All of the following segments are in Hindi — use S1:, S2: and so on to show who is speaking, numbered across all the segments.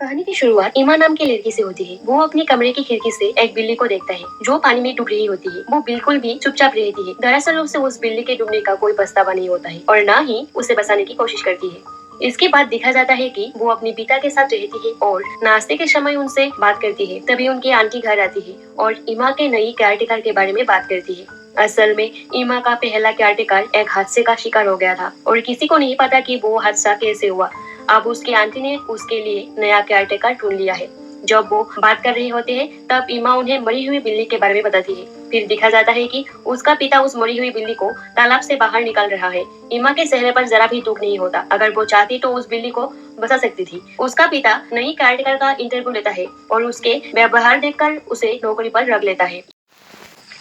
S1: कहानी की शुरुआत ईमा नाम की लड़की से होती है। वो अपने कमरे की खिड़की से एक बिल्ली को देखता है जो पानी में डूब रही होती है। वो बिल्कुल भी चुपचाप रहती है। दरअसल उसे उस बिल्ली के डूबने का कोई पछतावा नहीं होता है और न ही उसे बचाने की कोशिश करती है। इसके बाद देखा जाता है कि वो अपने पिता के साथ रहती है और नाश्ते के समय उनसे बात करती है। तभी उनकी आंटी घर आती है और ईमा के नई केयरटेकर के बारे में बात करती है। असल में ईमा का पहला केयरटेकर एक हादसे का शिकार हो गया था और किसी को नहीं पता कि वो हादसा कैसे हुआ। अब उसकी आंटी ने उसके लिए नया केयरटेकर ढूंढ लिया है। जब वो बात कर रहे होते हैं तब ईमा उन्हें मरी हुई बिल्ली के बारे में बताती है। फिर दिखा जाता है कि उसका पिता उस मरी हुई बिल्ली को तालाब से बाहर निकाल रहा है। ईमा के चेहरे पर जरा भी दुख नहीं होता। अगर वो चाहती तो उस बिल्ली को बचा सकती थी। उसका पिता नई केयरटेकर का इंटरव्यू लेता है और उसके व्यवहार देखकर उसे नौकरी पर रख लेता है।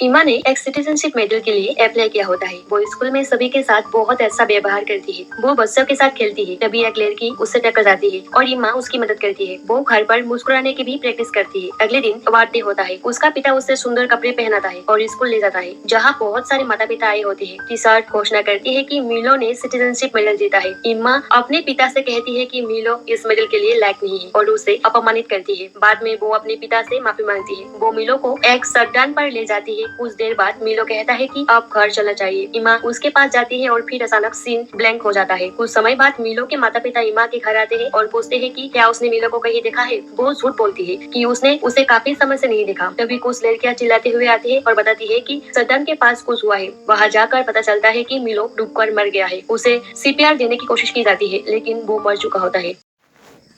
S1: ईमा ने एक सिटीजनशिप मेडल के लिए अप्लाई किया होता है। वो स्कूल में सभी के साथ बहुत अच्छा व्यवहार करती है। वो बच्चों के साथ खेलती है। तभी एक लड़की उससे टकरा जाती है और ईमा उसकी मदद करती है। वो घर पर मुस्कुराने की भी प्रैक्टिस करती है। अगले दिन बर्थडे होता है। उसका पिता उसे सुंदर कपड़े पहनाता है और स्कूल ले जाता है जहाँ बहुत सारे माता पिता आए होते हैं। टीचर घोषणा करती है कि मिलो ने सिटीजनशिप मेडल जीता है। ईमा अपने पिता से कहती है कि मिलो इस मेडल के लिए लायक नहीं है और उसे अपमानित करती है। बाद में वो अपने पिता से माफी मांगती है। वो मिलो को एक शटडाउन पर ले जाती है। कुछ देर बाद मिलो कहता है कि अब घर चलना चाहिए। ईमा उसके पास जाती है और फिर अचानक सीन ब्लैंक हो जाता है। कुछ समय बाद मिलो के माता पिता ईमा के घर आते हैं और पूछते हैं कि क्या उसने मिलो को कहीं देखा है। वो झूठ बोलती है कि उसने उसे काफी समय से नहीं देखा। तभी कुछ लड़कियां चिल्लाते हुए आती है और बताती है कि सदन के पास कुछ हुआ है। वहाँ जाकर पता चलता है कि मिलो डूबकर मर गया है। उसे सीपीआर देने की कोशिश की जाती है लेकिन वो मर चुका होता है।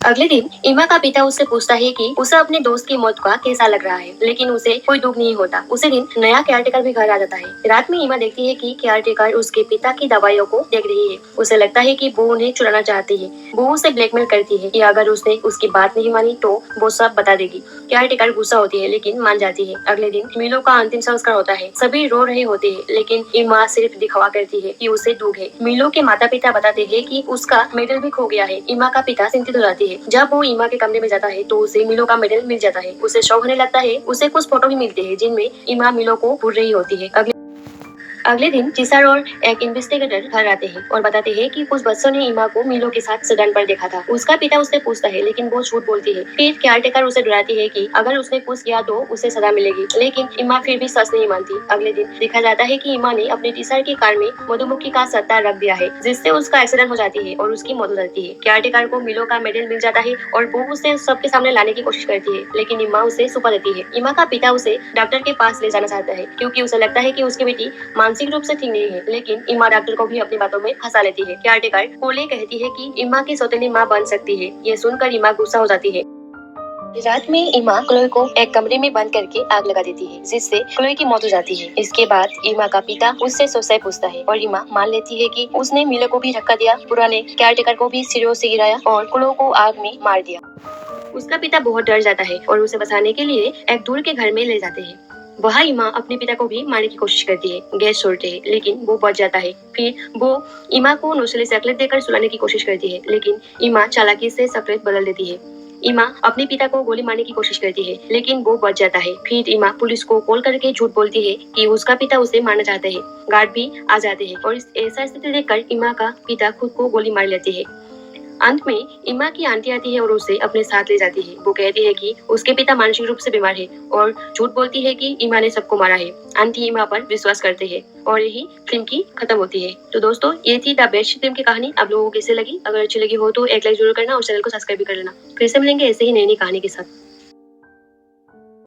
S1: अगले दिन ईमा का पिता उससे पूछता है कि उसे अपने दोस्त की मौत का कैसा लग रहा है, लेकिन उसे कोई दुख नहीं होता। उसी दिन नया केयरटेकर भी घर आ जाता है। रात में ईमा देखती है कि केयरटेकर उसके पिता की दवाइयों को देख रही है। उसे लगता है कि वो उन्हें चुराना चाहती है। वो उसे ब्लैकमेल करती है कि अगर उसने उसकी बात नहीं मानी तो वो सब बता देगी। केयरटेकर गुस्सा होती है लेकिन मान जाती है। अगले दिन मिलो का अंतिम संस्कार होता है। सभी रो रहे होते हैं लेकिन ईमा सिर्फ दिखावा करती है कि उसे दुख है। मिलो के माता पिता बताते हैं कि उसका मेडल भी खो गया है। ईमा का पिता चिंतित हो जाती है। जब वो ईमा के कमरे में जाता है तो उसे मिलो का मेडल मिल जाता है। उसे शौक होने लगता है। उसे कुछ फोटो भी मिलते हैं जिनमें ईमा मिलो को घूर रही होती है। अगले दिन टीचर और एक इन्वेस्टिगेटर घर आते हैं और बताते हैं कि कुछ बच्चों ने ईमा को मिलो के साथ सदन पर देखा था। उसका पिता उससे पूछता है लेकिन वो झूठ बोलती है। फिर केयरटेकर उसे डराती है कि अगर उसने कुछ किया तो उसे सजा मिलेगी, लेकिन ईमा फिर भी सच नहीं मानती। अगले दिन देखा जाता है कि ईमा ने अपने टीचर की कार में मधुमक्खी का सट्टा रख दिया है जिससे उसका एक्सीडेंट हो जाती है और उसकी मौत हो जाती है। केयरटेकर को मिलो का मेडल मिल जाता है और वो उसे सबके सामने लाने की कोशिश करती है लेकिन ईमा उसे छुपा देती है। ईमा का पिता उसे डॉक्टर के पास ले जाना चाहता है क्योंकि उसे लगता है कि उसकी बेटी मानसिक रूप से ठीक नहीं है, लेकिन ईमा डॉक्टर को भी अपनी बातों में फंसा लेती है। केयरटेकर कोले कहती है कि ईमा की सौतेली माँ बन सकती है। ये सुनकर ईमा गुस्सा हो जाती है। रात में ईमा क्लोई को एक कमरे में बंद करके आग लगा देती है जिससे क्लोई की मौत हो जाती है। इसके बाद ईमा का पिता उससे सच्चाई पूछता है और ईमा मान लेती है कि उसने मिलो को भी धक्का दिया, पुराने केयरटेकर को भी सीढ़ियों से गिराया और क्लोई को आग में मार दिया। उसका पिता बहुत डर जाता है और उसे बचाने के लिए एक दूर के घर में ले जाते हैं। वहाँ ईमा अपने पिता को भी मारने की कोशिश करती है। गैस छोड़ते हैं लेकिन वो बच जाता है। फिर वो ईमा को नशीली चॉकलेट देकर सुलाने की कोशिश करती है लेकिन ईमा चालाकी से चॉकलेट बदल देती है। ईमा अपने पिता को गोली मारने की कोशिश करती है लेकिन वो बच जाता है। फिर ईमा पुलिस को कॉल करके झूठ बोलती है कि उसका पिता उसे मारना चाहते हैं। गार्ड भी आ जाते हैं और ऐसा स्थिति देखकर ईमा का पिता खुद को गोली मार लेते हैं। अंत में ईमा की आंटी आती है और उसे अपने साथ ले जाती है। वो कहती है कि उसके पिता मानसिक रूप से बीमार है और झूठ बोलती है कि ईमा ने सबको मारा है। आंटी ईमा पर विश्वास करते हैं और यही फिल्म की खत्म होती है। तो दोस्तों ये थी द बेस्ट फिल्म की कहानी। आप लोगों को कैसे लगी? अगर अच्छी लगी हो तो एक लाइक जरूर करना और चैनल को सब्सक्राइब भी कर लेना। फिर से मिलेंगे ऐसे ही नई नई कहानी के साथ।